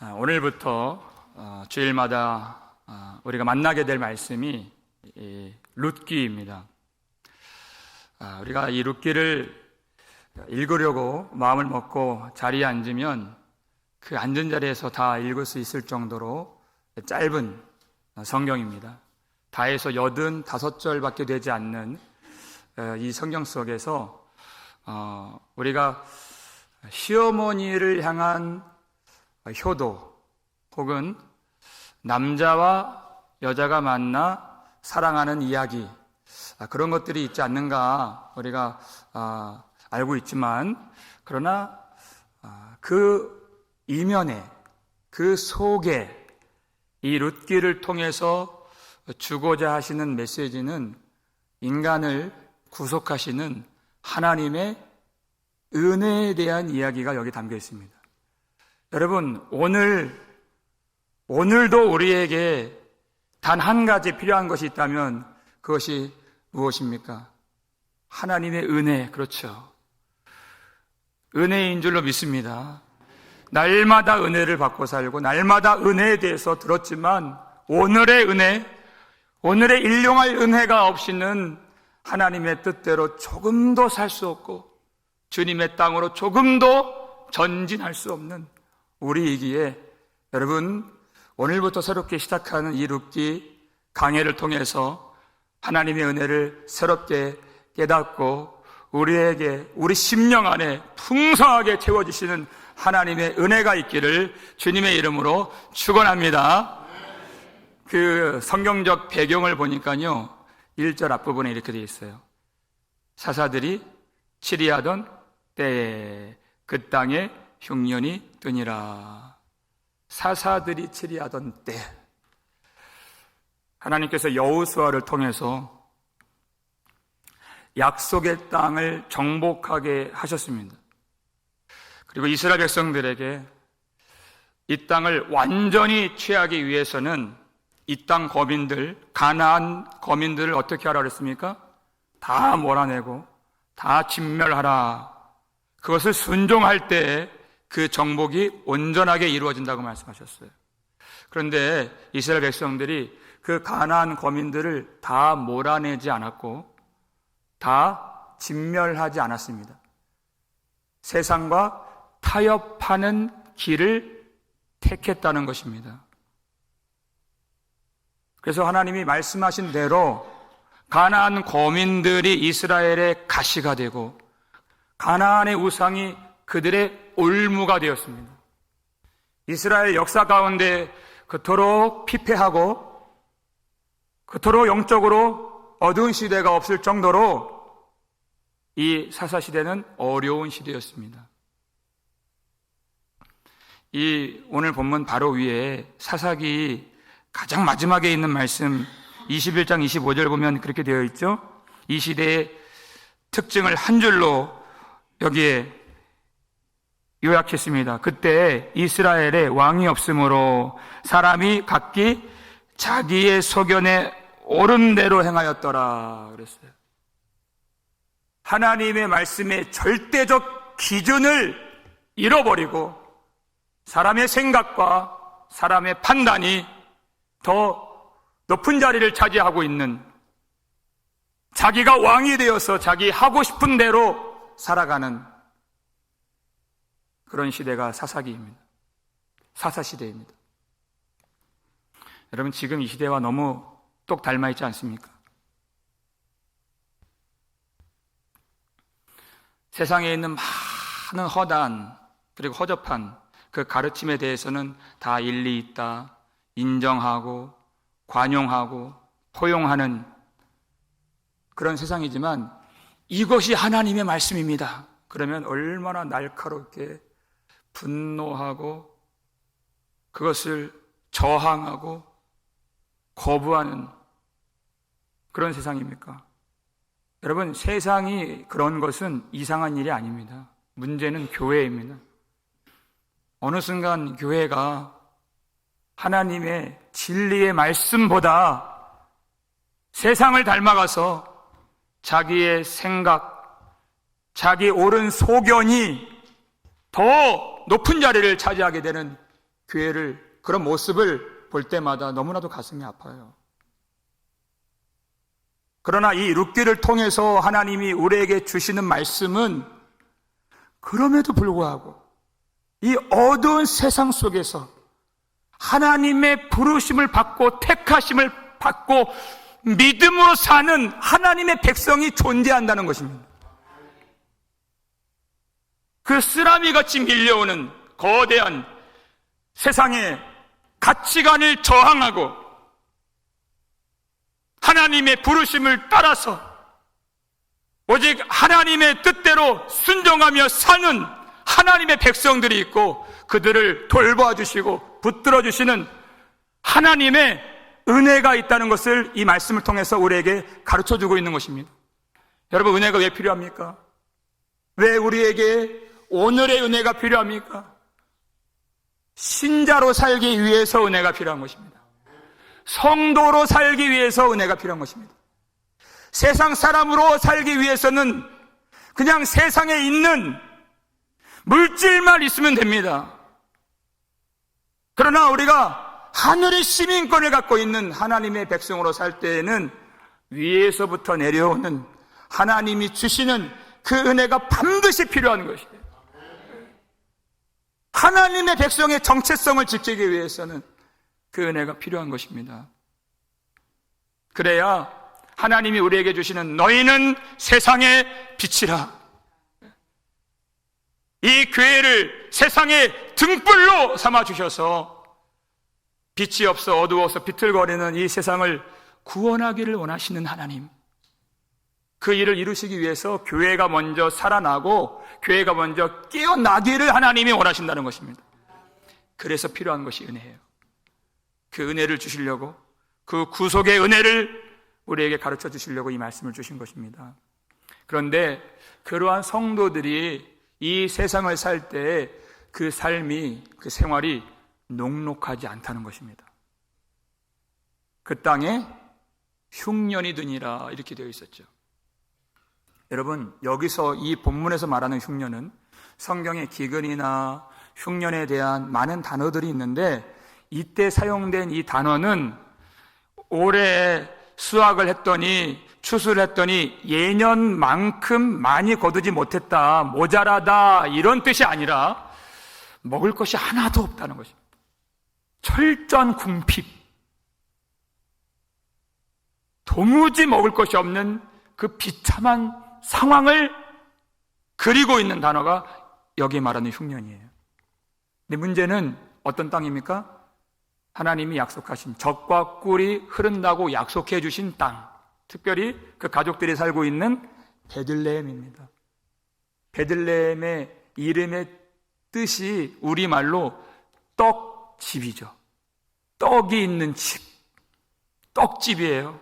오늘부터 주일마다 우리가 만나게 될 말씀이 룻기입니다. 우리가 이 룻기를 읽으려고 마음을 먹고 자리에 앉으면 그 앉은 자리에서 다 읽을 수 있을 정도로 짧은 성경입니다. 다 해서 85절밖에 되지 않는 이 성경 속에서 우리가 시어머니를 향한 효도 혹은 남자와 여자가 만나 사랑하는 이야기, 그런 것들이 있지 않는가 우리가 알고 있지만, 그러나 그 이면에, 그 속에 이 룻기를 통해서 주고자 하시는 메시지는 인간을 구속하시는 하나님의 은혜에 대한 이야기가 여기 담겨 있습니다. 여러분, 오늘도 우리에게 단 한 가지 필요한 것이 있다면 그것이 무엇입니까? 하나님의 은혜. 그렇죠. 은혜인 줄로 믿습니다. 날마다 은혜를 받고 살고 날마다 은혜에 대해서 들었지만 오늘의 은혜, 오늘의 일용할 은혜가 없이는 하나님의 뜻대로 조금도 살 수 없고 주님의 땅으로 조금도 전진할 수 없는 우리이기에, 여러분, 오늘부터 새롭게 시작하는 이 룻기 강해를 통해서 하나님의 은혜를 새롭게 깨닫고 우리에게, 우리 심령 안에 풍성하게 채워주시는 하나님의 은혜가 있기를 주님의 이름으로 축원합니다. 그 성경적 배경을 보니까요, 1절 앞부분에 이렇게 되어 있어요. 사사들이 치리하던 때에 그 땅에 흉년이 뜨니라. 사사들이 치리하던 때, 하나님께서 여호수아를 통해서 약속의 땅을 정복하게 하셨습니다. 그리고 이스라엘 백성들에게 이 땅을 완전히 취하기 위해서는 이 땅 거민들, 가나안 거민들을 어떻게 하라 그랬습니까? 다 몰아내고 다 진멸하라. 그것을 순종할 때 그 정복이 온전하게 이루어진다고 말씀하셨어요. 그런데 이스라엘 백성들이 그 가나안 거민들을 다 몰아내지 않았고 다 진멸하지 않았습니다. 세상과 타협하는 길을 택했다는 것입니다. 그래서 하나님이 말씀하신 대로 가나안 거민들이 이스라엘의 가시가 되고 가나안의 우상이 그들의 올무가 되었습니다. 이스라엘 역사 가운데 그토록 피폐하고 그토록 영적으로 어두운 시대가 없을 정도로 이 사사시대는 어려운 시대였습니다. 이 오늘 본문 바로 위에 사사기 가장 마지막에 있는 말씀 21장 25절 보면 그렇게 되어 있죠. 이 시대의 특징을 한 줄로 여기에 요약했습니다. 그때 이스라엘에 왕이 없으므로 사람이 각기 자기의 소견에 옳은 대로 행하였더라 그랬어요. 하나님의 말씀의 절대적 기준을 잃어버리고 사람의 생각과 사람의 판단이 더 높은 자리를 차지하고 있는, 자기가 왕이 되어서 자기 하고 싶은 대로 살아가는 그런 시대가 사사기입니다. 사사시대입니다. 여러분, 지금 이 시대와 너무 똑 닮아 있지 않습니까? 세상에 있는 많은 허단 그리고 허접한 그 가르침에 대해서는 다 일리 있다, 인정하고 관용하고 포용하는 그런 세상이지만, 이것이 하나님의 말씀입니다 그러면 얼마나 날카롭게 분노하고 그것을 저항하고 거부하는 그런 세상입니까? 여러분, 세상이 그런 것은 이상한 일이 아닙니다. 문제는 교회입니다. 어느 순간 교회가 하나님의 진리의 말씀보다 세상을 닮아가서 자기의 생각, 자기 옳은 소견이 더 높은 자리를 차지하게 되는 교회를, 그런 모습을 볼 때마다 너무나도 가슴이 아파요. 그러나 이 룻기를 통해서 하나님이 우리에게 주시는 말씀은 그럼에도 불구하고 이 어두운 세상 속에서 하나님의 부르심을 받고 택하심을 받고 믿음으로 사는 하나님의 백성이 존재한다는 것입니다. 그 쓰라미같이 밀려오는 거대한 세상의 가치관을 저항하고 하나님의 부르심을 따라서 오직 하나님의 뜻대로 순종하며 사는 하나님의 백성들이 있고 그들을 돌봐주시고 붙들어주시는 하나님의 은혜가 있다는 것을 이 말씀을 통해서 우리에게 가르쳐주고 있는 것입니다. 여러분, 은혜가 왜 필요합니까? 왜 우리에게 오늘의 은혜가 필요합니까? 신자로 살기 위해서 은혜가 필요한 것입니다. 성도로 살기 위해서 은혜가 필요한 것입니다. 세상 사람으로 살기 위해서는 그냥 세상에 있는 물질만 있으면 됩니다. 그러나 우리가 하늘의 시민권을 갖고 있는 하나님의 백성으로 살 때에는 위에서부터 내려오는 하나님이 주시는 그 은혜가 반드시 필요한 것이에요. 하나님의 백성의 정체성을 지키기 위해서는 그 은혜가 필요한 것입니다. 그래야 하나님이 우리에게 주시는 너희는 세상의 빛이라, 이 교회를 세상의 등불로 삼아주셔서 빛이 없어 어두워서 비틀거리는 이 세상을 구원하기를 원하시는 하나님, 그 일을 이루시기 위해서 교회가 먼저 살아나고 교회가 먼저 깨어나기를 하나님이 원하신다는 것입니다. 그래서 필요한 것이 은혜예요. 그 은혜를 주시려고, 그 구속의 은혜를 우리에게 가르쳐 주시려고 이 말씀을 주신 것입니다. 그런데 그러한 성도들이 이 세상을 살 때 그 삶이, 그 생활이 녹록하지 않다는 것입니다. 그 땅에 흉년이 드니라 이렇게 되어 있었죠. 여러분, 여기서 이 본문에서 말하는 흉년은 성경에 기근이나 흉년에 대한 많은 단어들이 있는데, 이때 사용된 이 단어는 올해 수확을 했더니, 추수를 했더니 예년만큼 많이 거두지 못했다, 모자라다, 이런 뜻이 아니라 먹을 것이 하나도 없다는 것입니다. 철저한 궁핍, 도무지 먹을 것이 없는 그 비참한 상황을 그리고 있는 단어가 여기 말하는 흉년이에요. 근데 문제는 어떤 땅입니까? 하나님이 약속하신, 젖과 꿀이 흐른다고 약속해 주신 땅, 특별히 그 가족들이 살고 있는 베들레헴입니다. 베들레헴의 이름의 뜻이 우리말로 떡집이죠. 떡이 있는 집, 떡집이에요.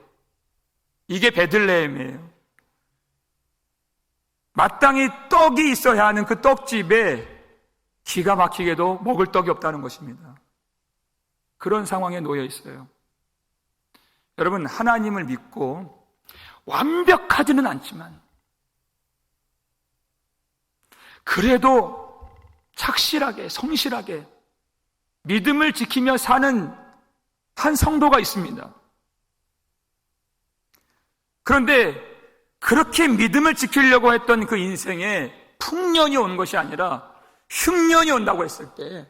이게 베들레헴이에요. 마땅히 떡이 있어야 하는 그 떡집에 기가 막히게도 먹을 떡이 없다는 것입니다. 그런 상황에 놓여 있어요. 여러분, 하나님을 믿고 완벽하지는 않지만 그래도 착실하게, 성실하게 믿음을 지키며 사는 한 성도가 있습니다. 그런데 그렇게 믿음을 지키려고 했던 그 인생에 풍년이 온 것이 아니라 흉년이 온다고 했을 때,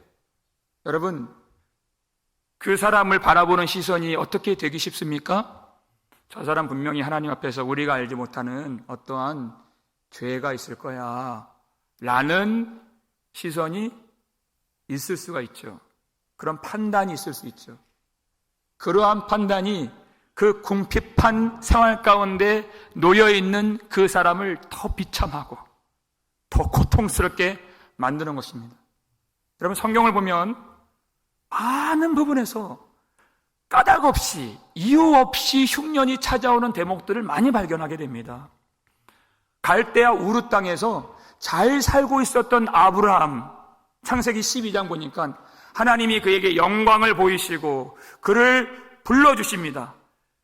여러분, 그 사람을 바라보는 시선이 어떻게 되기 쉽습니까? 저 사람 분명히 하나님 앞에서 우리가 알지 못하는 어떠한 죄가 있을 거야 라는 시선이 있을 수가 있죠. 그런 판단이 있을 수 있죠. 그러한 판단이 그 궁핍한 생활 가운데 놓여있는 그 사람을 더 비참하고 더 고통스럽게 만드는 것입니다. 여러분, 성경을 보면 많은 부분에서 까닭 없이, 이유 없이 흉년이 찾아오는 대목들을 많이 발견하게 됩니다. 갈대아 우르 땅에서 잘 살고 있었던 아브라함, 창세기 12장 보니까 하나님이 그에게 영광을 보이시고 그를 불러주십니다.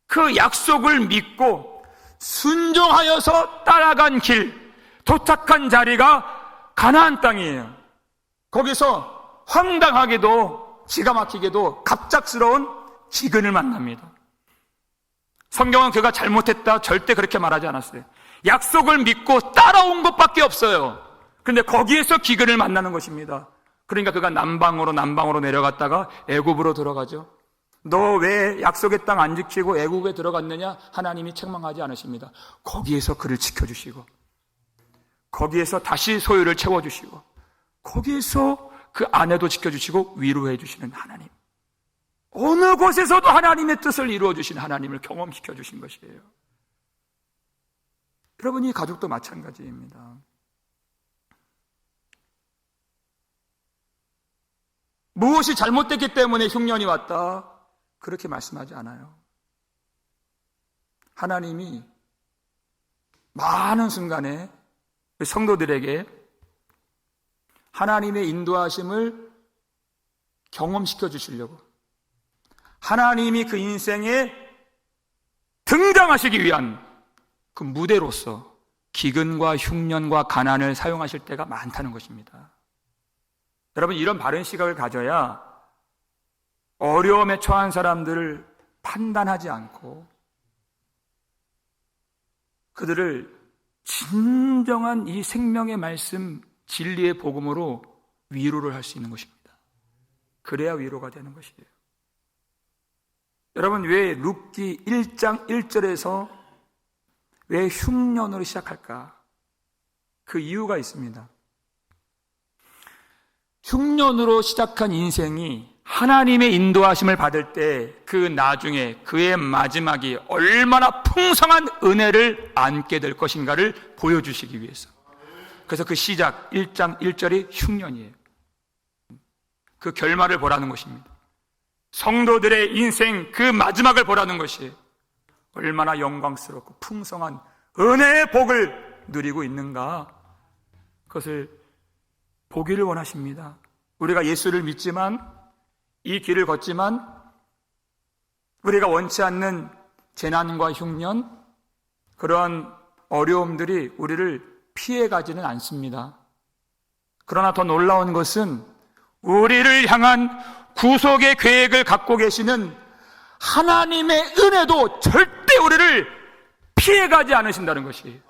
그 약속을 믿고 순종하여서 따라간 길, 도착한 자리가 가나안 땅이에요. 거기서 황당하게도 기가 막히게도 갑작스러운 기근을 만납니다. 성경은 그가 잘못했다 절대 그렇게 말하지 않았어요. 약속을 믿고 따라온 것밖에 없어요. 그런데 거기에서 기근을 만나는 것입니다. 그러니까 그가 남방으로 내려갔다가 애굽으로 들어가죠. 너 왜 약속의 땅 안 지키고 애굽에 들어갔느냐? 하나님이 책망하지 않으십니다. 거기에서 그를 지켜주시고, 거기에서 다시 소유를 채워주시고, 거기에서 그 아내도 지켜주시고 위로해 주시는 하나님, 어느 곳에서도 하나님의 뜻을 이루어 주신 하나님을 경험시켜 주신 것이에요. 여러분, 이 가족도 마찬가지입니다. 무엇이 잘못됐기 때문에 흉년이 왔다, 그렇게 말씀하지 않아요. 하나님이 많은 순간에 성도들에게 하나님의 인도하심을 경험시켜 주시려고, 하나님이 그 인생에 등장하시기 위한 그 무대로서 기근과 흉년과 가난을 사용하실 때가 많다는 것입니다. 여러분, 이런 바른 시각을 가져야 어려움에 처한 사람들을 판단하지 않고 그들을 진정한 이 생명의 말씀, 진리의 복음으로 위로를 할 수 있는 것입니다. 그래야 위로가 되는 것이에요. 여러분, 왜 룻기 1장 1절에서 왜 흉년으로 시작할까? 그 이유가 있습니다. 흉년으로 시작한 인생이 하나님의 인도하심을 받을 때 그 나중에 그의 마지막이 얼마나 풍성한 은혜를 안게 될 것인가를 보여주시기 위해서. 그래서 그 시작 1장 1절이 흉년이에요. 그 결말을 보라는 것입니다. 성도들의 인생 그 마지막을 보라는 것이 얼마나 영광스럽고 풍성한 은혜의 복을 누리고 있는가, 그것을 보기를 원하십니다. 우리가 예수를 믿지만, 이 길을 걷지만 우리가 원치 않는 재난과 흉년, 그러한 어려움들이 우리를 피해가지는 않습니다. 그러나 더 놀라운 것은 우리를 향한 구속의 계획을 갖고 계시는 하나님의 은혜도 절대 우리를 피해가지 않으신다는 것이,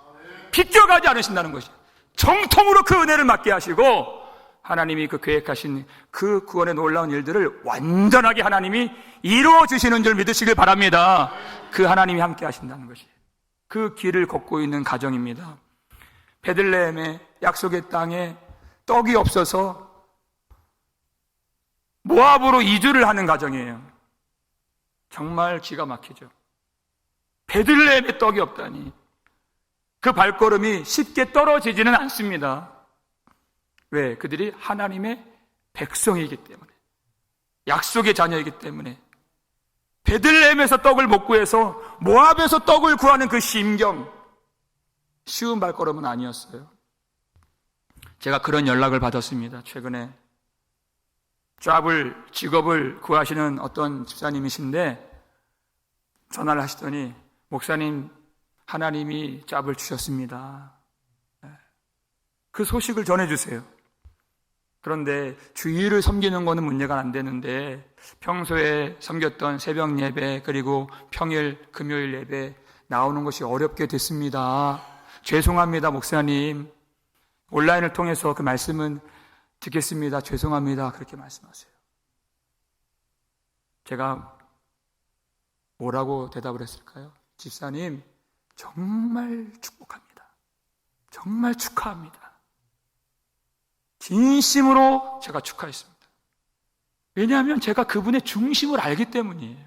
비껴가지 않으신다는 것이, 정통으로 그 은혜를 맡게 하시고 하나님이 그 계획하신 그 구원의 놀라운 일들을 완전하게 하나님이 이루어 주시는 줄 믿으시길 바랍니다. 그 하나님이 함께 하신다는 것이 그 길을 걷고 있는 가정입니다. 베들레헴의 약속의 땅에 떡이 없어서 모압으로 이주를 하는 가정이에요. 정말 기가 막히죠. 베들레헴에 떡이 없다니. 그 발걸음이 쉽게 떨어지지는 않습니다. 왜? 그들이 하나님의 백성이기 때문에, 약속의 자녀이기 때문에. 베들레헴에서 떡을 못 구해서 모압에서 떡을 구하는 그 심경, 쉬운 발걸음은 아니었어요. 제가 그런 연락을 받았습니다. 최근에 직업을 구하시는 어떤 집사님이신데 전화를 하시더니, 목사님, 하나님이 잡을 주셨습니다. 그 소식을 전해주세요. 그런데 주일을 섬기는 거는 문제가 안 되는데 평소에 섬겼던 새벽 예배, 그리고 평일 금요일 예배 나오는 것이 어렵게 됐습니다. 죄송합니다, 목사님. 온라인을 통해서 그 말씀은 듣겠습니다. 죄송합니다. 그렇게 말씀하세요. 제가 뭐라고 대답을 했을까요? 집사님, 정말 축복합니다. 정말 축하합니다. 진심으로 제가 축하했습니다. 왜냐하면 제가 그분의 중심을 알기 때문이에요.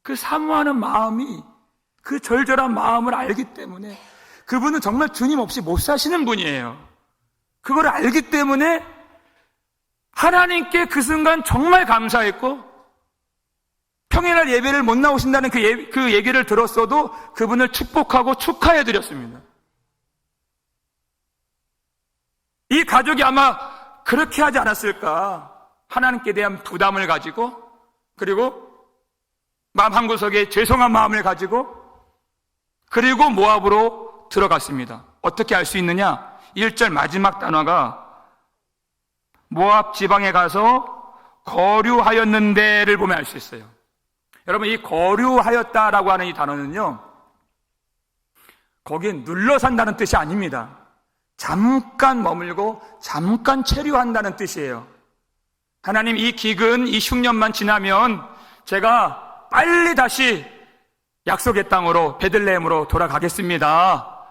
그 사모하는 마음이, 그 절절한 마음을 알기 때문에, 그분은 정말 주님 없이 못 사시는 분이에요. 그걸 알기 때문에 하나님께 그 순간 정말 감사했고, 평일날 예배를 못 나오신다는 그 얘기를 들었어도 그분을 축복하고 축하해드렸습니다. 이 가족이 아마 그렇게 하지 않았을까? 하나님께 대한 부담을 가지고, 그리고 마음 한구석에 죄송한 마음을 가지고, 그리고 모압으로 들어갔습니다. 어떻게 알 수 있느냐? 1절 마지막 단어가 모압 지방에 가서 거류하였는데를 보면 알 수 있어요. 여러분, 이 거류하였다라고 하는 이 단어는요, 거기에 눌러 산다는 뜻이 아닙니다. 잠깐 머물고 잠깐 체류한다는 뜻이에요. 하나님, 이 기근, 이 흉년만 지나면 제가 빨리 다시 약속의 땅으로, 베들레헴으로 돌아가겠습니다.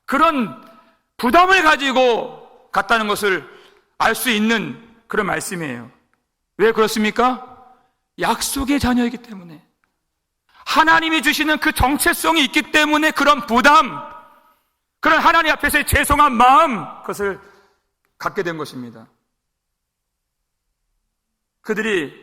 그런 부담을 가지고 갔다는 것을 알 수 있는 그런 말씀이에요. 왜 그렇습니까? 약속의 자녀이기 때문에, 하나님이 주시는 그 정체성이 있기 때문에 그런 부담, 그런 하나님 앞에서의 죄송한 마음, 그것을 갖게 된 것입니다. 그들이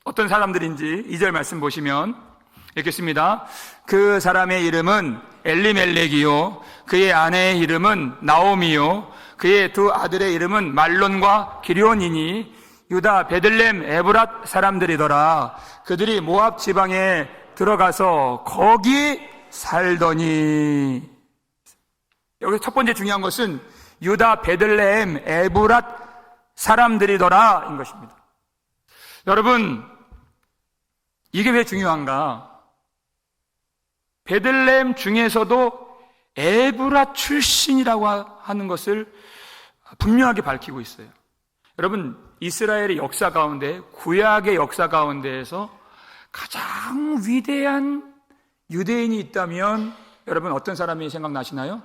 어떤 사람들인지 2절 말씀 보시면 읽겠습니다. 그 사람의 이름은 엘리멜렉이요, 그의 아내의 이름은 나오미요, 그의 두 아들의 이름은 말론과 기럧이니 유다 베들레헴 에브랏 사람들이더라. 그들이 모압 지방에 들어가서 거기 살더니. 여기서 첫 번째 중요한 것은 유다 베들레헴 에브랏 사람들이더라 인 것입니다. 여러분, 이게 왜 중요한가? 베들레헴 중에서도 에브랏 출신이라고 하는 것을 분명하게 밝히고 있어요. 여러분, 이스라엘의 역사 가운데, 구약의 역사 가운데에서 가장 위대한 유대인이 있다면 여러분 어떤 사람이 생각나시나요?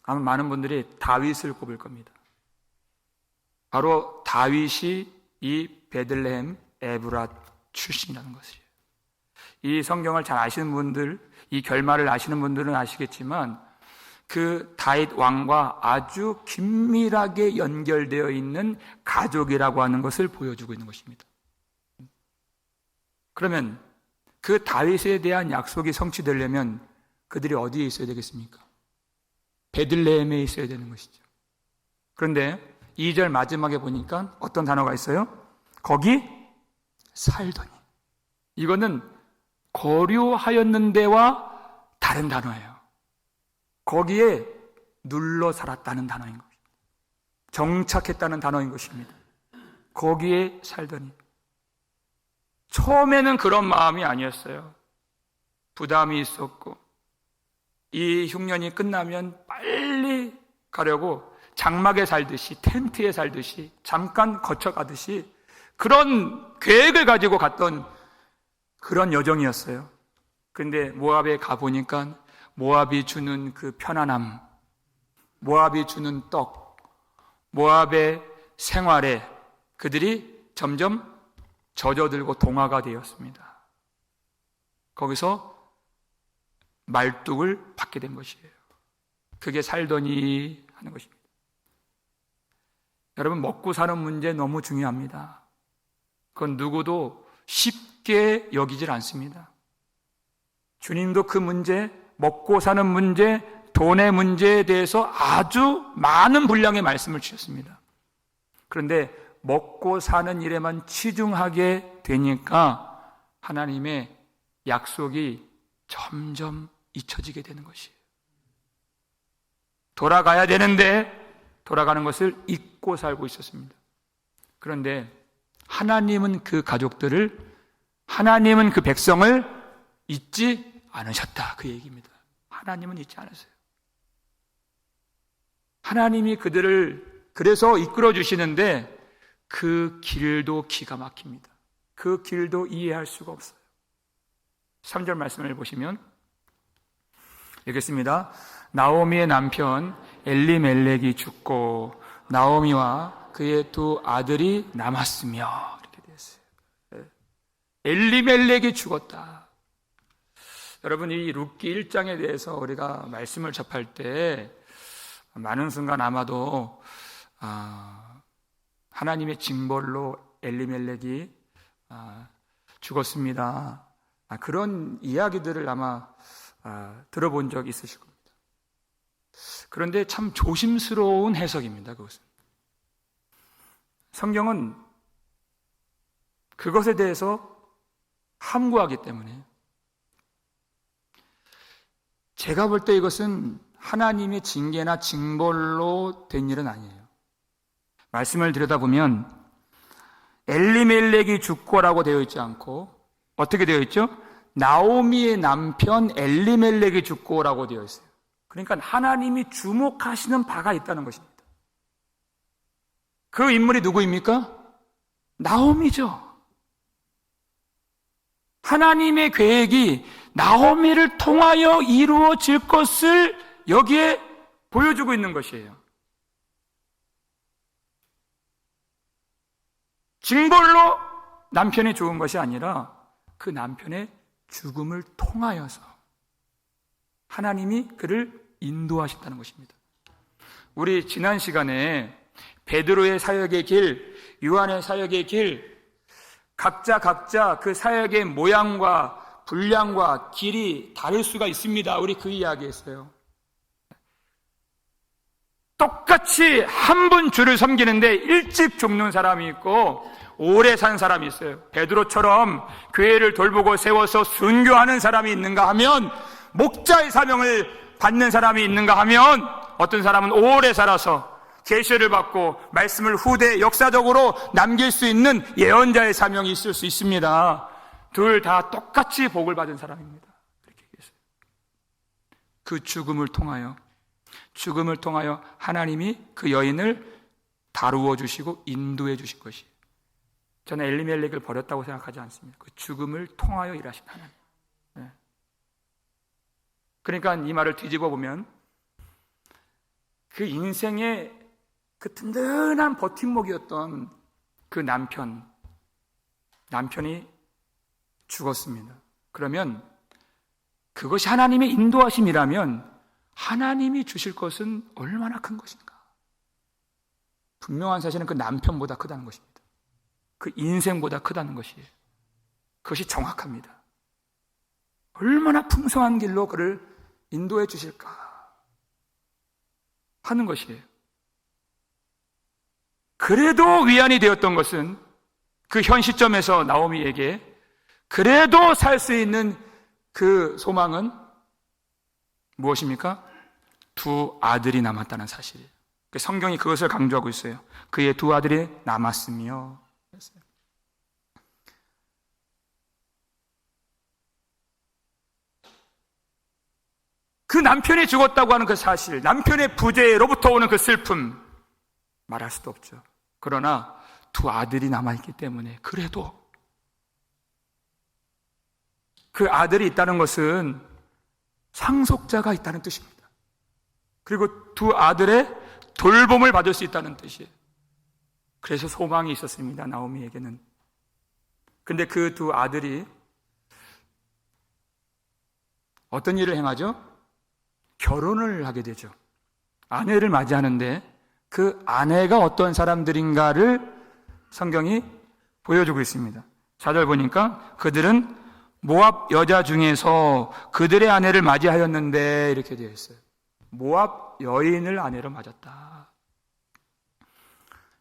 아마 많은 분들이 다윗을 꼽을 겁니다. 바로 다윗이 이 베들레헴 에브랏 출신이라는 것이에요. 이 성경을 잘 아시는 분들, 이 결말을 아시는 분들은 아시겠지만 그 다윗 왕과 아주 긴밀하게 연결되어 있는 가족이라고 하는 것을 보여주고 있는 것입니다. 그러면 그 다윗에 대한 약속이 성취되려면 그들이 어디에 있어야 되겠습니까? 베들레헴에 있어야 되는 것이죠. 그런데 2절 마지막에 보니까 어떤 단어가 있어요? 거기 살더니. 이거는 거류하였는데와 다른 단어예요. 거기에 눌러 살았다는 단어인 것입니다. 정착했다는 단어인 것입니다. 거기에 살더니. 처음에는 그런 마음이 아니었어요. 부담이 있었고, 이 흉년이 끝나면 빨리 가려고 장막에 살듯이, 텐트에 살듯이, 잠깐 거쳐가듯이 그런 계획을 가지고 갔던 그런 여정이었어요. 그런데 모압에 가보니까 모압이 주는 그 편안함, 모압이 주는 떡, 모압의 생활에 그들이 점점 젖어들고 동화가 되었습니다. 거기서 말뚝을 받게 된 것이에요. 그게 살더니 하는 것입니다. 여러분, 먹고 사는 문제 너무 중요합니다. 그건 누구도 쉽게 여기질 않습니다. 주님도 그 문제, 먹고 사는 문제, 돈의 문제에 대해서 아주 많은 분량의 말씀을 주셨습니다. 그런데 먹고 사는 일에만 치중하게 되니까 하나님의 약속이 점점 잊혀지게 되는 것이에요. 돌아가야 되는데 돌아가는 것을 잊고 살고 있었습니다. 그런데 하나님은 그 가족들을, 하나님은 그 백성을 잊지 않으셨다, 그 얘기입니다. 하나님은 잊지 않으세요. 하나님이 그들을 그래서 이끌어 주시는데 그 길도 기가 막힙니다. 그 길도 이해할 수가 없어요. 3절 말씀을 보시면 읽겠습니다. 나오미의 남편 엘리멜렉이 죽고 나오미와 그의 두 아들이 남았으며, 이렇게 되었어요. 엘리멜렉이 죽었다. 여러분, 이 룻기 1장에 대해서 우리가 말씀을 접할 때 많은 순간 아마도 하나님의 징벌로 엘리멜렉이 죽었습니다, 그런 이야기들을 아마 들어본 적 있으실 겁니다. 그런데 참 조심스러운 해석입니다. 그것은 성경은 그것에 대해서 함구하기 때문에, 제가 볼 때 이것은 하나님의 징계나 징벌로 된 일은 아니에요. 말씀을 들여다보면 엘리멜렉이 죽고라고 되어 있지 않고 어떻게 되어 있죠? 나오미의 남편 엘리멜렉이 죽고라고 되어 있어요. 그러니까 하나님이 주목하시는 바가 있다는 것입니다. 그 인물이 누구입니까? 나오미죠. 하나님의 계획이 나오미를 통하여 이루어질 것을 여기에 보여주고 있는 것이에요. 징벌로 남편이 죽은 것이 아니라 그 남편의 죽음을 통하여서 하나님이 그를 인도하신다는 것입니다. 우리 지난 시간에 베드로의 사역의 길, 요한의 사역의 길, 각자 그 사역의 모양과 분량과 길이 다를 수가 있습니다. 우리 그 이야기했어요. 똑같이 한 분 주를 섬기는데 일찍 죽는 사람이 있고 오래 산 사람이 있어요. 베드로처럼 교회를 돌보고 세워서 순교하는 사람이 있는가 하면, 목자의 사명을 받는 사람이 있는가 하면, 어떤 사람은 오래 살아서 계시를 받고 말씀을 후대 역사적으로 남길 수 있는 예언자의 사명이 있을 수 있습니다. 둘 다 똑같이 복을 받은 사람입니다. 그렇게 얘기했어요. 그 죽음을 통하여 하나님이 그 여인을 다루어 주시고 인도해 주신 것이에요. 저는 엘리멜렉을 버렸다고 생각하지 않습니다. 그 죽음을 통하여 일하신 하나님. 네. 그러니까 이 말을 뒤집어 보면 그 인생의 그 든든한 버팀목이었던 그 남편이 죽었습니다. 그러면 그것이 하나님의 인도하심이라면 하나님이 주실 것은 얼마나 큰 것인가? 분명한 사실은 그 남편보다 크다는 것입니다. 그 인생보다 크다는 것이에요. 그것이 정확합니다. 얼마나 풍성한 길로 그를 인도해 주실까 하는 것이에요. 그래도 위안이 되었던 것은 그 현 시점에서 나오미에게 그래도 살 수 있는 그 소망은 무엇입니까? 두 아들이 남았다는 사실이에요. 성경이 그것을 강조하고 있어요. 그의 두 아들이 남았으며. 그 남편이 죽었다고 하는 그 사실, 남편의 부재로부터 오는 그 슬픔, 말할 수도 없죠. 그러나 두 아들이 남아있기 때문에 그래도 그 아들이 있다는 것은 상속자가 있다는 뜻입니다. 그리고 두 아들의 돌봄을 받을 수 있다는 뜻이에요. 그래서 소망이 있었습니다, 나오미에게는. 근데 그 두 아들이 어떤 일을 행하죠? 결혼을 하게 되죠. 아내를 맞이하는데 그 아내가 어떤 사람들인가를 성경이 보여주고 있습니다. 4절 보니까 그들은 모압 여자 중에서 그들의 아내를 맞이하였는데 이렇게 되어 있어요. 모압 여인을 아내로 맞았다.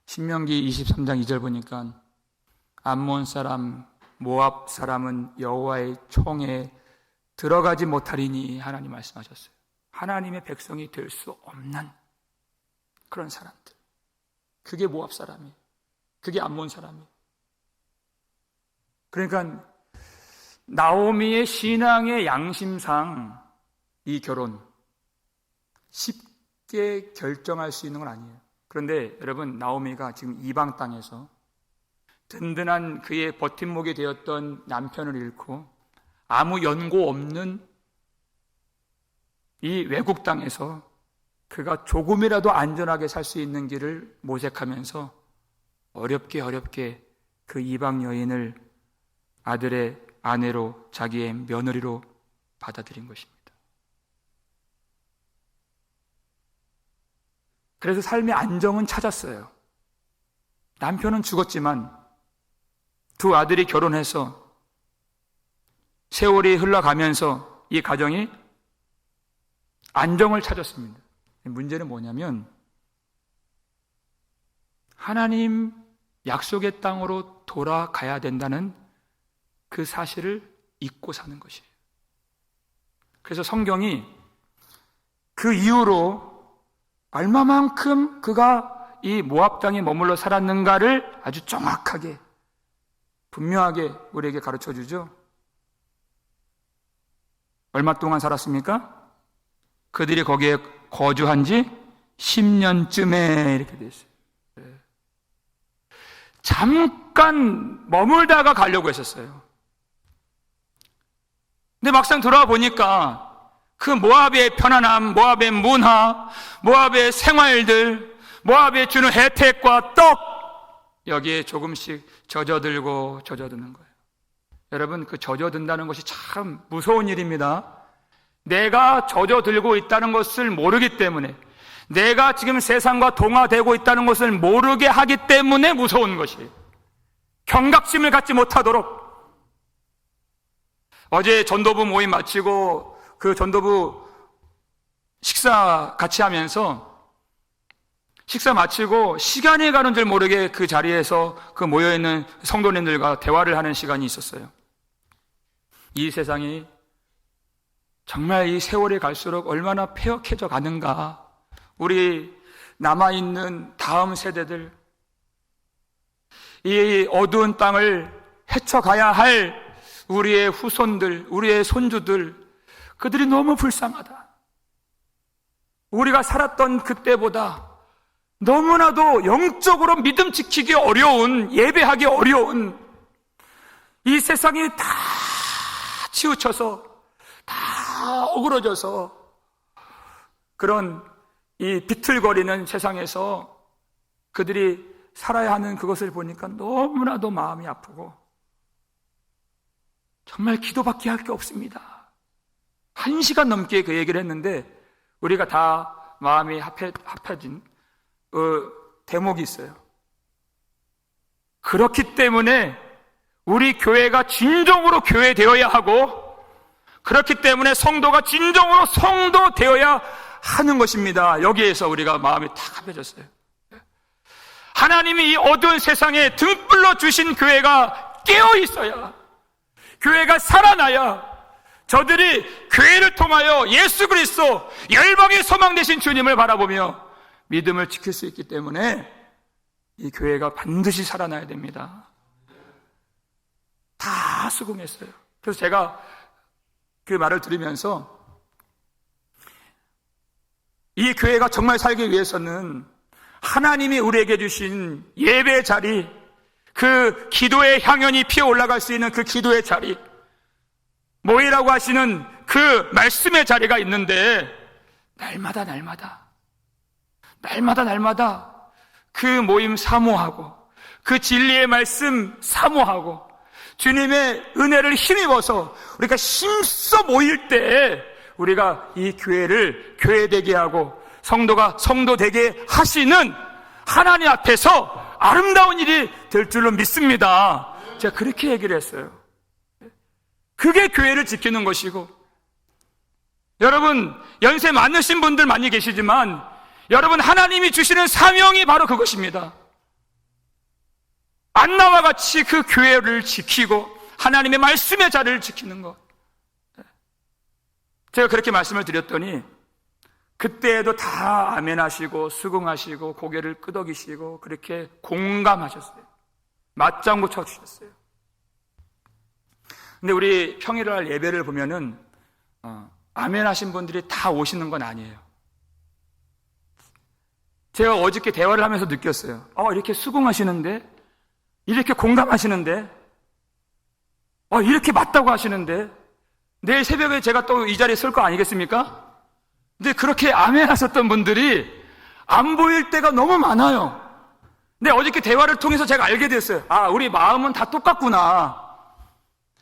신명기 23장 2절 보니까 암몬 사람 모압 사람은 여호와의 총에 들어가지 못하리니 하나님 말씀하셨어요. 하나님의 백성이 될 수 없는 그런 사람들. 그게 모압 사람이에요. 그게 암몬 사람이에요. 그러니까 나오미의 신앙의 양심상 이 결혼 쉽게 결정할 수 있는 건 아니에요. 그런데 여러분, 나오미가 지금 이방 땅에서 든든한 그의 버팀목이 되었던 남편을 잃고 아무 연고 없는 이 외국 땅에서 그가 조금이라도 안전하게 살 수 있는 길을 모색하면서 어렵게 그 이방 여인을 아들의 아내로, 자기의 며느리로 받아들인 것입니다. 그래서 삶의 안정은 찾았어요. 남편은 죽었지만 두 아들이 결혼해서 세월이 흘러가면서 이 가정이 안정을 찾았습니다. 문제는 뭐냐면 하나님 약속의 땅으로 돌아가야 된다는 그 사실을 잊고 사는 것이에요. 그래서 성경이 그 이후로 얼마만큼 그가 이 모압 땅에 머물러 살았는가를 아주 정확하게 분명하게 우리에게 가르쳐 주죠. 얼마 동안 살았습니까? 그들이 거기에 거주한 지 10년쯤에 이렇게 됐어요. 잠깐 머물다가 가려고 했었어요. 근데 막상 돌아와 보니까 그 모압의 편안함, 모압의 문화, 모압의 생활들, 모압의 주는 혜택과 떡, 여기에 조금씩 젖어들고 젖어드는 거예요. 여러분, 그 젖어든다는 것이 참 무서운 일입니다. 내가 젖어들고 있다는 것을 모르기 때문에, 내가 지금 세상과 동화되고 있다는 것을 모르게 하기 때문에 무서운 것이에요. 경각심을 갖지 못하도록. 어제 전도부 모임 마치고 그 전도부 식사 같이 하면서 식사 마치고 시간이 가는 줄 모르게 그 자리에서 그 모여있는 성도님들과 대화를 하는 시간이 있었어요. 이 세상이 정말 이 세월이 갈수록 얼마나 폐역해져 가는가. 우리 남아있는 다음 세대들, 이 어두운 땅을 헤쳐가야 할 우리의 후손들, 우리의 손주들, 그들이 너무 불쌍하다. 우리가 살았던 그때보다 너무나도 영적으로 믿음 지키기 어려운, 예배하기 어려운 이 세상이 다 치우쳐서, 다 어그러져서 그런 이 비틀거리는 세상에서 그들이 살아야 하는 그것을 보니까 너무나도 마음이 아프고 정말 기도밖에 할 게 없습니다. 1시간 넘게 그 얘기를 했는데 우리가 다 마음이 합해진 대목이 있어요. 그렇기 때문에 우리 교회가 진정으로 교회되어야 하고, 그렇기 때문에 성도가 진정으로 성도 되어야 하는 것입니다. 여기에서 우리가 마음이 탁 합해졌어요. 하나님이 이 어두운 세상에 등불로 주신 교회가 깨어 있어야, 교회가 살아나야 저들이 교회를 통하여 예수 그리스도 열방의 소망 되신 주님을 바라보며 믿음을 지킬 수 있기 때문에 이 교회가 반드시 살아나야 됩니다. 다 수긍했어요. 그래서 제가 그 말을 들으면서 이 교회가 정말 살기 위해서는 하나님이 우리에게 주신 예배 자리, 그 기도의 향연이 피어 올라갈 수 있는 그 기도의 자리, 모이라고 하시는 그 말씀의 자리가 있는데 날마다 그 모임 사모하고 그 진리의 말씀 사모하고 주님의 은혜를 힘입어서 우리가 힘써 모일 때 우리가 이 교회를 교회되게 하고 성도가 성도되게 하시는 하나님 앞에서 아름다운 일이 될 줄로 믿습니다. 제가 그렇게 얘기를 했어요. 그게 교회를 지키는 것이고, 여러분 연세 많으신 분들 많이 계시지만 여러분 하나님이 주시는 사명이 바로 그것입니다. 안나와 같이 그 교회를 지키고 하나님의 말씀의 자리를 지키는 것. 제가 그렇게 말씀을 드렸더니 그때에도 다 아멘하시고 수긍하시고 고개를 끄덕이시고 그렇게 공감하셨어요. 맞장구 쳐주셨어요. 근데 우리 평일날 예배를 보면은 아멘하신 분들이 다 오시는 건 아니에요. 제가 어저께 대화를 하면서 느꼈어요. 이렇게 수긍하시는데, 이렇게 공감하시는데, 이렇게 맞다고 하시는데 내일 새벽에 제가 또 이 자리에 설 거 아니겠습니까? 근데 그렇게 아멘 하셨던 분들이 안 보일 때가 너무 많아요. 근데 어저께 대화를 통해서 제가 알게 됐어요. 우리 마음은 다 똑같구나.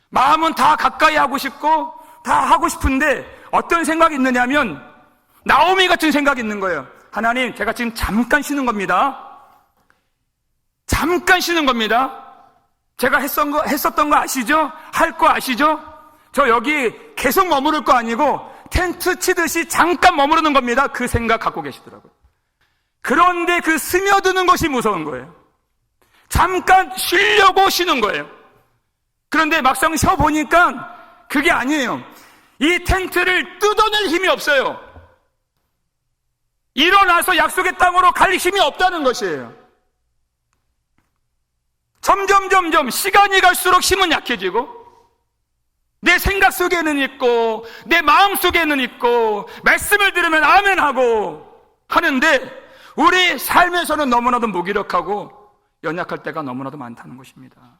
마음은 다 가까이 하고 싶고 다 하고 싶은데 어떤 생각이 있느냐면 나오미 같은 생각이 있는 거예요. 하나님, 제가 지금 잠깐 쉬는 겁니다. 잠깐 쉬는 겁니다. 제가 했었던 거 아시죠? 할 거 아시죠? 저 여기 계속 머무를 거 아니고 텐트 치듯이 잠깐 머무르는 겁니다. 그 생각 갖고 계시더라고요. 그런데 그 스며드는 것이 무서운 거예요. 잠깐 쉬려고 쉬는 거예요. 그런데 막상 쉬어보니까 그게 아니에요. 이 텐트를 뜯어낼 힘이 없어요. 일어나서 약속의 땅으로 갈 힘이 없다는 것이에요. 점점 시간이 갈수록 힘은 약해지고 내 생각 속에는 있고 내 마음 속에는 있고 말씀을 들으면 아멘 하고 하는데 우리 삶에서는 너무나도 무기력하고 연약할 때가 너무나도 많다는 것입니다.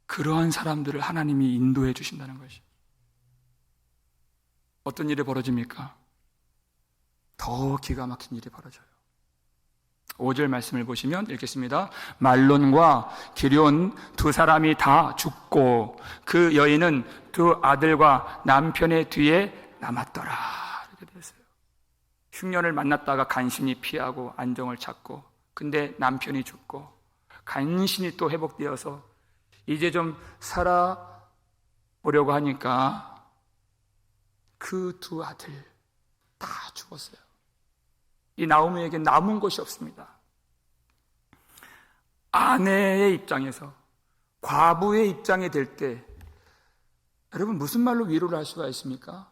그러한 사람들을 하나님이 인도해 주신다는 것이. 어떤 일이 벌어집니까? 더 기가 막힌 일이 벌어져요. 5절 말씀을 보시면 읽겠습니다. 말론과 기럨 두 사람이 다 죽고 그 여인은 두 아들과 남편의 뒤에 남았더라. 이렇게 되어 있어요. 흉년을 만났다가 간신히 피하고 안정을 찾고 근데 남편이 죽고 간신히 또 회복되어서 이제 좀 살아보려고 하니까 그 두 아들 다 죽었어요. 이 나오미에게 남은 것이 없습니다. 아내의 입장에서 과부의 입장이 될 때 여러분 무슨 말로 위로를 할 수가 있습니까?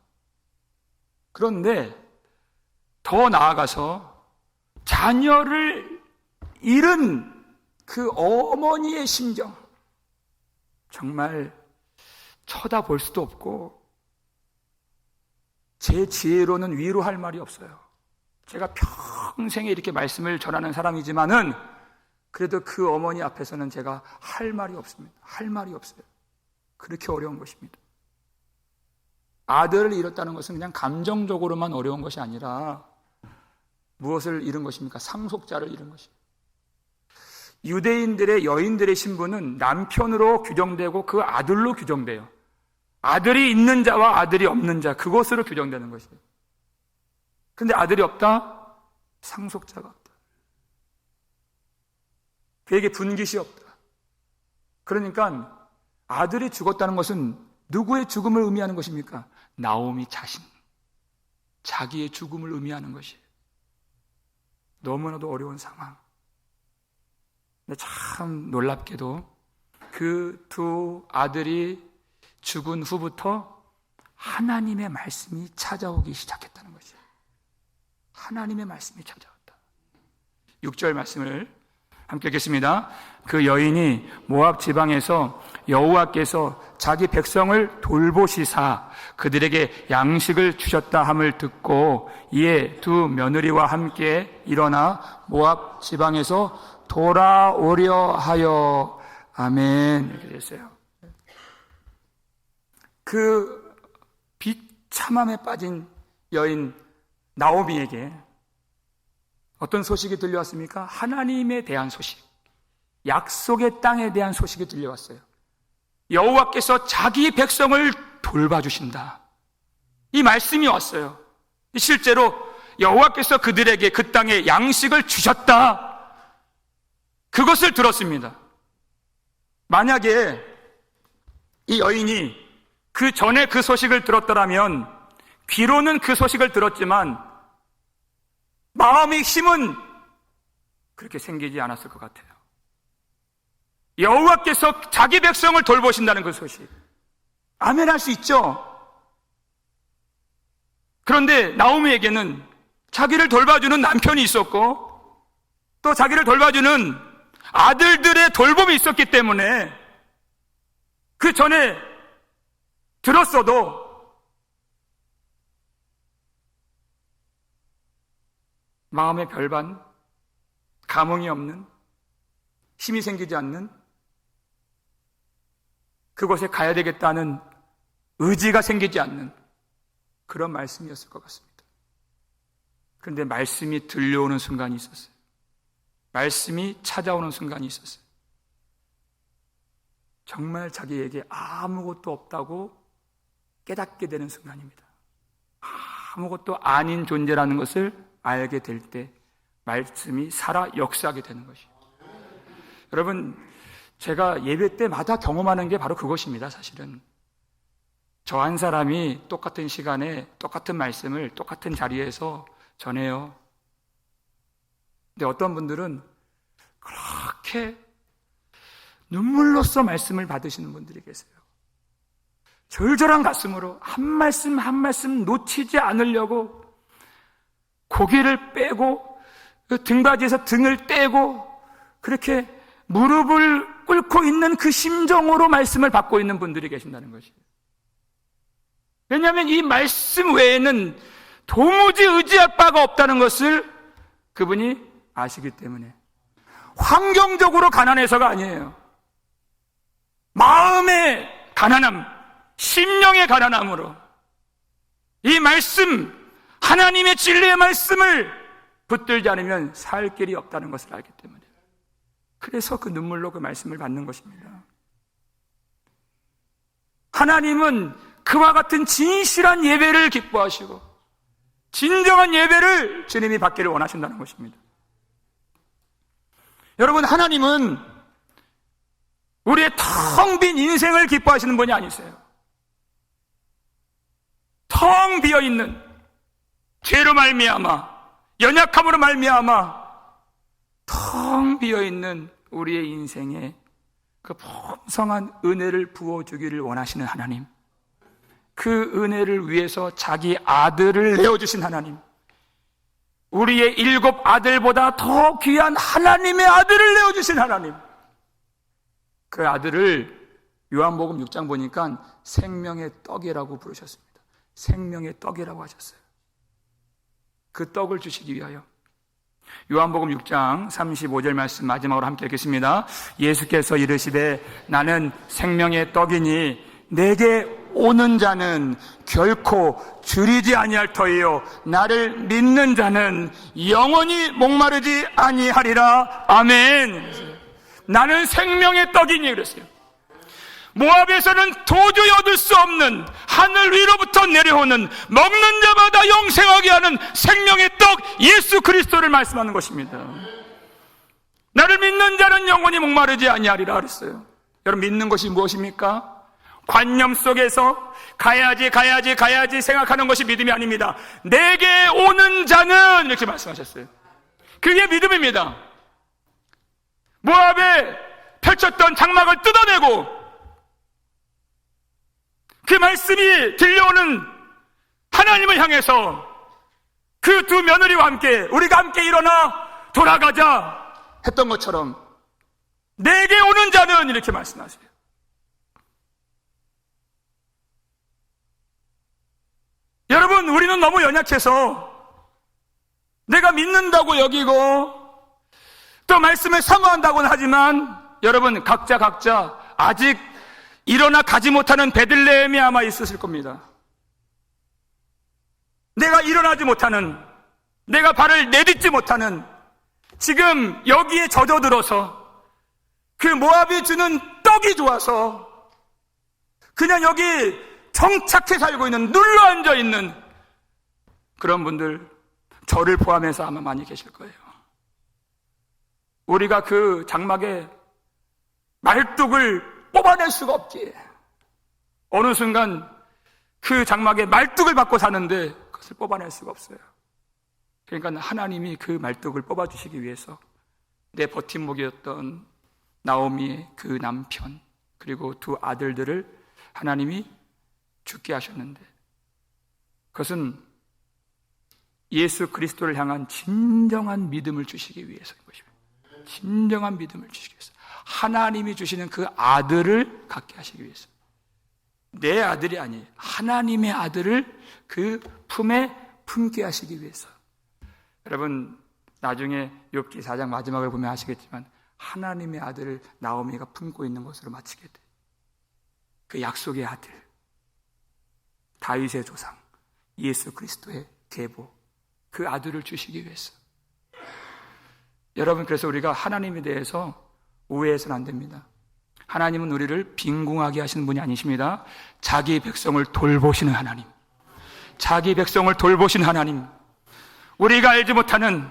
그런데 더 나아가서 자녀를 잃은 그 어머니의 심정 정말 쳐다볼 수도 없고 제 지혜로는 위로할 말이 없어요. 제가 평생에 이렇게 말씀을 전하는 사람이지만은 그래도 그 어머니 앞에서는 제가 할 말이 없습니다. 할 말이 없어요. 그렇게 어려운 것입니다. 아들을 잃었다는 것은 그냥 감정적으로만 어려운 것이 아니라 무엇을 잃은 것입니까? 상속자를 잃은 것입니다. 유대인들의 여인들의 신분은 남편으로 규정되고 그 아들로 규정돼요. 아들이 있는 자와 아들이 없는 자, 그것으로 규정되는 것이에요. 근데 아들이 없다? 상속자가 없다. 그에게 분깃이 없다. 그러니까 아들이 죽었다는 것은 누구의 죽음을 의미하는 것입니까? 나오미 자신, 자기의 죽음을 의미하는 것이에요. 너무나도 어려운 상황. 근데 참 놀랍게도 그 두 아들이 죽은 후부터 하나님의 말씀이 찾아오기 시작했다는 것이에요. 하나님의 말씀이 찾아왔다. 6절 말씀을 함께 읽겠습니다. 그 여인이 모압 지방에서 여호와께서 자기 백성을 돌보시사 그들에게 양식을 주셨다 함을 듣고 이에 두 며느리와 함께 일어나 모압 지방에서 돌아오려 하여 아멘. 이렇게 됐어요. 그 비참함에 빠진 여인 나오미에게 어떤 소식이 들려왔습니까? 하나님에 대한 소식, 약속의 땅에 대한 소식이 들려왔어요. 여호와께서 자기 백성을 돌봐주신다. 이 말씀이 왔어요. 실제로 여호와께서 그들에게 그 땅에 양식을 주셨다. 그것을 들었습니다. 만약에 이 여인이 그 전에 그 소식을 들었더라면 귀로는 그 소식을 들었지만 마음의 힘은 그렇게 생기지 않았을 것 같아요. 여호와께서 자기 백성을 돌보신다는 그 소식, 아멘 할 수 있죠. 그런데 나오미에게는 자기를 돌봐주는 남편이 있었고 또 자기를 돌봐주는 아들들의 돌봄이 있었기 때문에 그 전에 들었어도 마음의 별반, 감흥이 없는, 힘이 생기지 않는, 그곳에 가야 되겠다는 의지가 생기지 않는 그런 말씀이었을 것 같습니다. 그런데 말씀이 들려오는 순간이 있었어요. 말씀이 찾아오는 순간이 있었어요. 정말 자기에게 아무것도 없다고 깨닫게 되는 순간입니다. 아무것도 아닌 존재라는 것을 알게 될 때 말씀이 살아 역사하게 되는 것이에요. 여러분, 제가 예배 때마다 경험하는 게 바로 그것입니다. 사실은 저 한 사람이 똑같은 시간에 똑같은 말씀을 똑같은 자리에서 전해요. 근데 어떤 분들은 그렇게 눈물로써 말씀을 받으시는 분들이 계세요. 절절한 가슴으로 한 말씀 한 말씀 놓치지 않으려고 고개를 빼고 그 등받이에서 등을 떼고 그렇게 무릎을 꿇고 있는 그 심정으로 말씀을 받고 있는 분들이 계신다는 것이에요. 왜냐하면 이 말씀 외에는 도무지 의지할 바가 없다는 것을 그분이 아시기 때문에. 환경적으로 가난해서가 아니에요. 마음의 가난함, 심령의 가난함으로 이 말씀, 하나님의 진리의 말씀을 붙들지 않으면 살 길이 없다는 것을 알기 때문에. 그래서 그 눈물로 그 말씀을 받는 것입니다. 하나님은 그와 같은 진실한 예배를 기뻐하시고 진정한 예배를 주님이 받기를 원하신다는 것입니다. 여러분, 하나님은 우리의 텅 빈 인생을 기뻐하시는 분이 아니세요. 텅 비어있는, 죄로 말미암아, 연약함으로 말미암아 텅 비어있는 우리의 인생에 그 풍성한 은혜를 부어주기를 원하시는 하나님, 그 은혜를 위해서 자기 아들을 내어주신 하나님, 우리의 7 아들보다 더 귀한 하나님의 아들을 내어주신 하나님, 그 아들을 요한복음 6장 보니까 생명의 떡이라고 부르셨습니다. 생명의 떡이라고 하셨어요. 그 떡을 주시기 위하여. 요한복음 6장 35절 말씀 마지막으로 함께 읽겠습니다. 예수께서 이르시되 나는 생명의 떡이니 내게 오는 자는 결코 줄이지 아니할 터이요 나를 믿는 자는 영원히 목마르지 아니하리라. 아멘. 나는 생명의 떡이니 그랬어요. 모압에서는 도저히 얻을 수 없는 하늘 위로부터 내려오는 먹는 자마다 영생하게 하는 생명의 떡 예수 그리스도를 말씀하는 것입니다. 나를 믿는 자는 영원히 목마르지 아니하리라 그랬어요. 여러분, 믿는 것이 무엇입니까? 관념 속에서 가야지 생각하는 것이 믿음이 아닙니다. 내게 오는 자는 이렇게 말씀하셨어요. 그게 믿음입니다. 모압에 펼쳤던 장막을 뜯어내고 그 말씀이 들려오는 하나님을 향해서 그 두 며느리와 함께 우리가 함께 일어나 돌아가자 했던 것처럼 내게 오는 자는 이렇게 말씀하세요. 여러분, 우리는 너무 연약해서 내가 믿는다고 여기고 또 말씀을 사모한다고는 하지만 여러분, 각자 아직 일어나 가지 못하는 베들레헴이 아마 있으실 겁니다. 내가 일어나지 못하는, 내가 발을 내딛지 못하는, 지금 여기에 젖어들어서 그 모압이 주는 떡이 좋아서 그냥 여기 정착해 살고 있는, 눌러 앉아 있는 그런 분들, 저를 포함해서 아마 많이 계실 거예요. 우리가 그 장막에 말뚝을 뽑아낼 수가 없지. 어느 순간 그 장막에 말뚝을 받고 사는데 그것을 뽑아낼 수가 없어요. 그러니까 하나님이 그 말뚝을 뽑아주시기 위해서 내 버팀목이었던 나오미의 그 남편 그리고 두 아들들을 하나님이 죽게 하셨는데, 그것은 예수 그리스도를 향한 진정한 믿음을 주시기 위해서인 것입니다. 진정한 믿음을 주시기 위해서, 하나님이 주시는 그 아들을 갖게 하시기 위해서. 내 아들이 아니에요. 하나님의 아들을 그 품에 품게 하시기 위해서. 여러분, 나중에 욥기 4장 마지막을 보면 아시겠지만 하나님의 아들을 나오미가 품고 있는 것으로 마치게 돼. 그 약속의 아들, 다윗의 조상 예수 그리스도의 계보, 그 아들을 주시기 위해서. 여러분, 그래서 우리가 하나님에 대해서 오해해서는 안 됩니다. 하나님은 우리를 빈궁하게 하시는 분이 아니십니다. 자기 백성을 돌보시는 하나님, 자기 백성을 돌보시는 하나님. 우리가 알지 못하는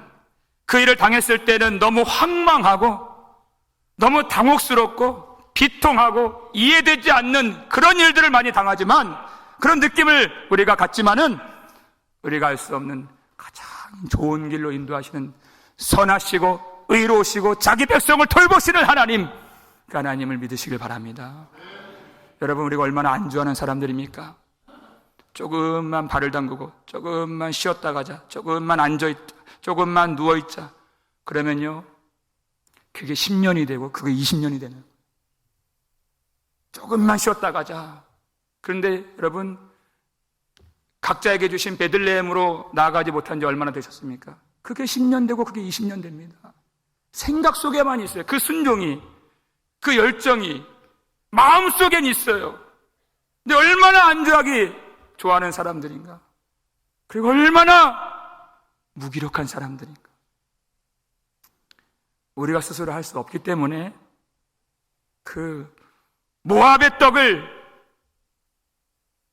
그 일을 당했을 때는 너무 황망하고 너무 당혹스럽고 비통하고 이해되지 않는 그런 일들을 많이 당하지만, 그런 느낌을 우리가 갖지만은 우리가 알 수 없는 가장 좋은 길로 인도하시는 선하시고 의로우시고 자기 백성을 돌보시는 하나님, 그 하나님을 믿으시길 바랍니다. 여러분, 우리가 얼마나 안주하는 사람들입니까? 조금만 발을 담그고 조금만 쉬었다 가자, 조금만 앉아있자, 조금만 누워있자, 그러면요, 그게 10년이 되고 그게 20년이 되는 거예요. 조금만 쉬었다 가자. 그런데 여러분, 각자에게 주신 베들레헴으로 나아가지 못한 지 얼마나 되셨습니까? 그게 10년 되고 그게 20년 됩니다. 생각 속에만 있어요. 그 순종이, 그 열정이 마음속엔 있어요. 근데 얼마나 안주하기 좋아하는 사람들인가? 그리고 얼마나 무기력한 사람들인가? 우리가 스스로 할 수 없기 때문에 그 모압의 떡을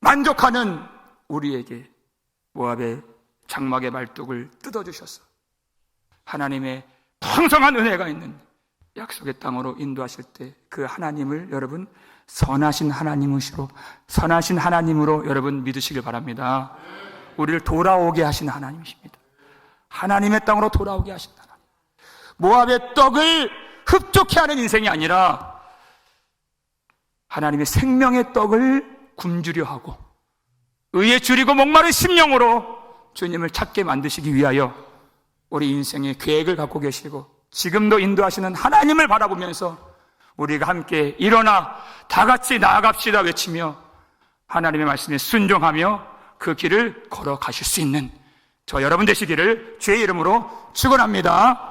만족하는 우리에게 모압의 장막의 말뚝을 뜯어주셔서 하나님의 풍성한 은혜가 있는 약속의 땅으로 인도하실 때 그 하나님을 여러분 선하신 하나님으로 여러분 믿으시길 바랍니다. 우리를 돌아오게 하신 하나님이십니다. 하나님의 땅으로 돌아오게 하신 하나님. 모압의 떡을 흡족해 하는 인생이 아니라 하나님의 생명의 떡을 굶주려 하고 의에 줄이고 목마른 심령으로 주님을 찾게 만드시기 위하여 우리 인생의 계획을 갖고 계시고 지금도 인도하시는 하나님을 바라보면서 우리가 함께 일어나 다 같이 나아갑시다 외치며 하나님의 말씀에 순종하며 그 길을 걸어가실 수 있는 저 여러분 되시기를 주의 이름으로 축원합니다.